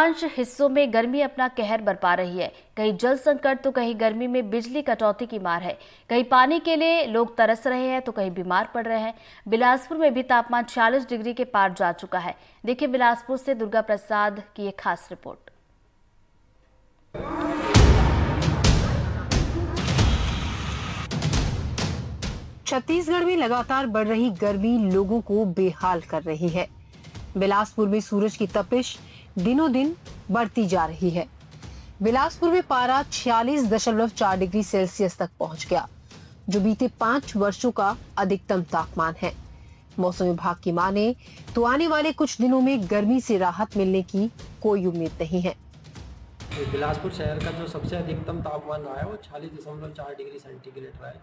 अधिकांश हिस्सों में गर्मी अपना कहर बरपा रही है। कहीं जल संकट तो कहीं गर्मी में बिजली कटौती की मार है। कहीं पानी के लिए लोग तरस रहे हैं तो कहीं बीमार पड़ रहे हैं। बिलासपुर में भी तापमान 40 डिग्री के पार जा चुका है। देखिए बिलासपुर से दुर्गा प्रसाद की एक खास रिपोर्ट। छत्तीसगढ़ में लगातार बढ़ रही गर्मी लोगों को बेहाल कर रही है। बिलासपुर में सूरज की तपिश दिनों दिन बढ़ती जा रही है। बिलासपुर में पारा 46.4 डिग्री सेल्सियस तक पहुंच गया, जो बीते 5 वर्षों का अधिकतम तापमान है। मौसम विभाग की माने तो आने वाले कुछ दिनों में गर्मी से राहत मिलने की कोई उम्मीद नहीं है। बिलासपुर शहर का जो सबसे अधिकतम तापमान रहा है वो 46.4 डिग्री सेंटीग्रेड रहा है।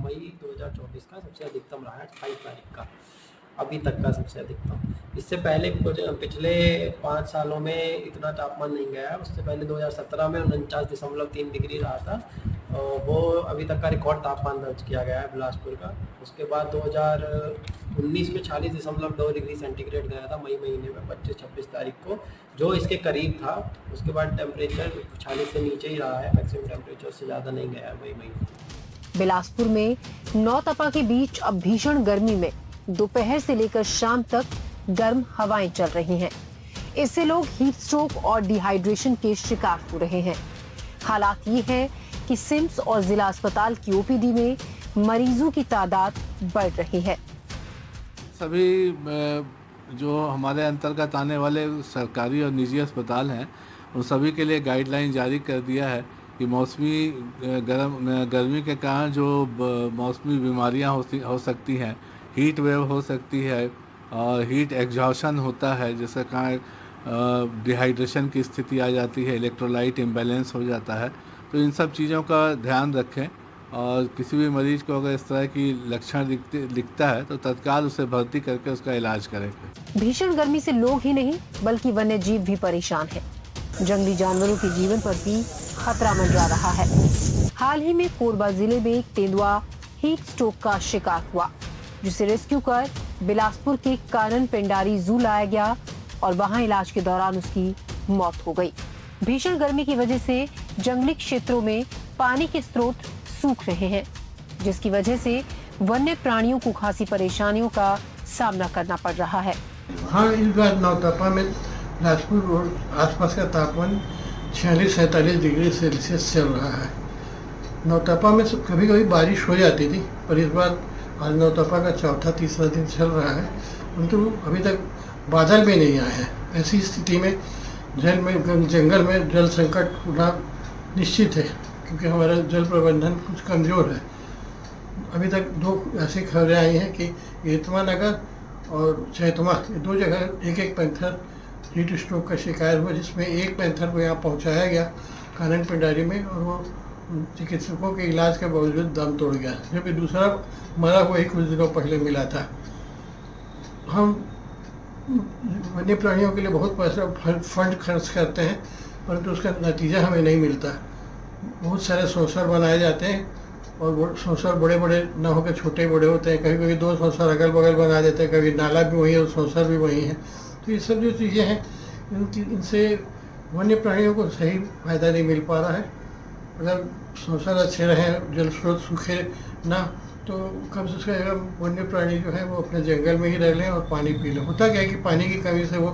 मई 2024 का सबसे अधिकतम रहा है 28 तारीख का, अभी तक का सबसे अधिकतम। इससे पहले पिछले 5 सालों में इतना तापमान नहीं गया है। उससे पहले 2017 में 49.3 डिग्री रहा था, वो अभी तक का रिकॉर्ड तापमान दर्ज किया गया है बिलासपुर का। उसके बाद 2019 में 40.2 डिग्री सेंटीग्रेड गया था मई महीने में 25-26 तारीख को, जो इसके करीब था। उसके बाद टेम्परेचर 40 से नीचे ही रहा है, मैक्सिमम टेम्परेचर से ज़्यादा नहीं गया है मई महीने। बिलासपुर में नौतपा के बीच अब भीषण गर्मी में दोपहर से लेकर शाम तक गर्म हवाएं चल रही हैं। इससे लोग हीट स्ट्रोक और डिहाइड्रेशन के शिकार हो रहे हैं। हालात ये है कि सिम्स और जिला अस्पताल की ओपीडी में मरीजों की तादाद बढ़ रही है। सभी जो हमारे अंतर्गत आने वाले सरकारी और निजी अस्पताल हैं, उन सभी के लिए गाइडलाइन जारी कर दिया है कि मौसमी गर्मी के कारण जो मौसमी बीमारियां हो सकती हैं, हीट वेव हो सकती है और हीट एग्जॉशन होता है, जिसके कारण डिहाइड्रेशन की स्थिति आ जाती है, इलेक्ट्रोलाइट इम्बैलेंस हो जाता है। तो इन सब चीज़ों का ध्यान रखें और किसी भी मरीज को अगर इस तरह की लक्षण दिखता है तो तत्काल उसे भर्ती करके उसका इलाज करें। भीषण गर्मी से लोग ही नहीं बल्कि वन्य जीव भी परेशान हैं। जंगली जानवरों के जीवन पर भी खतरा मंडरा रहा है। हाल ही में कोरबा जिले में एक तेंदुआ हीट स्ट्रोक का शिकार हुआ, जिसे रेस्क्यू कर बिलासपुर के कानन पेंडारी जू लाया गया और वहां इलाज के दौरान उसकी मौत हो गई। भीषण गर्मी की वजह से जंगली क्षेत्रों में पानी के स्रोत सूख रहे हैं, जिसकी वजह से वन्य प्राणियों को खासी परेशानियों का सामना करना पड़ रहा है। हाँ, इस बार नौतपा में बिलासपुर और आसपास का तापमान 46-47 डिग्री सेल्सियस चल रहा है। नौतपा में कभी कभी बारिश हो जाती थी, पर इस बार आज नौतपा का चौथा तीसरा दिन चल रहा है, परंतु अभी तक बादल भी नहीं आए हैं। ऐसी स्थिति में जंगल में जल संकट होना निश्चित है, क्योंकि हमारा जल प्रबंधन कुछ कमज़ोर है। अभी तक 2 ऐसी खबरें आई हैं कि एतमा नगर और चैतमा, 2 जगह एक पैंथर हीट स्ट्रोक का शिकार हुआ, जिसमें एक पैंथर को यहाँ पहुँचाया गया कानन पेंडारी में और वो चिकित्सकों के इलाज के बावजूद दम तोड़ गया, जबकि दूसरा मरा हुआ ही कुछ दिनों पहले मिला था। हम वन्य प्राणियों के लिए बहुत पैसा फंड खर्च करते हैं, परंतु उसका नतीजा हमें नहीं मिलता। बहुत सारे सोसर बनाए जाते हैं और वो सोसर बड़े बड़े न होकर छोटे बड़े होते हैं। कभी कभी 2 सोसर अगल बगल बना देते हैं, कभी नाला भी वही है और सोसर भी वही है। तो ये सब जो चीज़ें हैं, इनसे वन्य प्राणियों को सही फायदा नहीं मिल पा रहा है। अगर सोसर अच्छे रहें, जल स्रोत सूखे ना, तो कम से कम वन्य प्राणी जो है वो अपने जंगल में ही रह लें और पानी पी लें। होता क्या है कि पानी की कमी से वो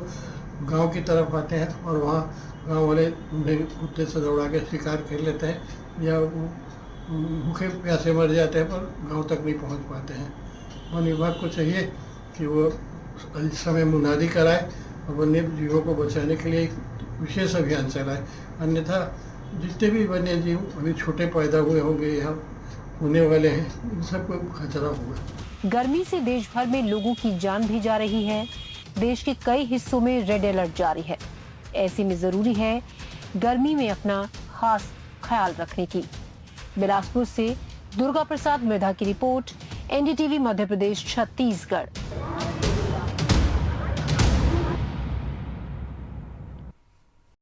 गांव की तरफ आते हैं और वहाँ गांव वाले उन्हें कुत्ते से दौड़ा के शिकार कर लेते हैं या भूखे प्यासे मर जाते हैं, पर गांव तक नहीं पहुँच पाते हैं। वन विभाग को चाहिए कि वो इस समय मुनादी कराए और वन्य जीवों को बचाने के लिए एक विशेष अभियान चलाए। अन्यथा जितने भी वन्य जीव अभी छोटे पैदा हुए होंगे या होने वाले हैं, इन सबको खतरा होगा। गर्मी से देश भर में लोगों की जान भी जा रही है। देश के कई हिस्सों में रेड अलर्ट जारी है। ऐसे में जरूरी है गर्मी में अपना खास ख्याल रखने की। बिलासपुर से दुर्गा प्रसाद मृधा की रिपोर्ट, एनडीटीवी मध्य प्रदेश छत्तीसगढ़।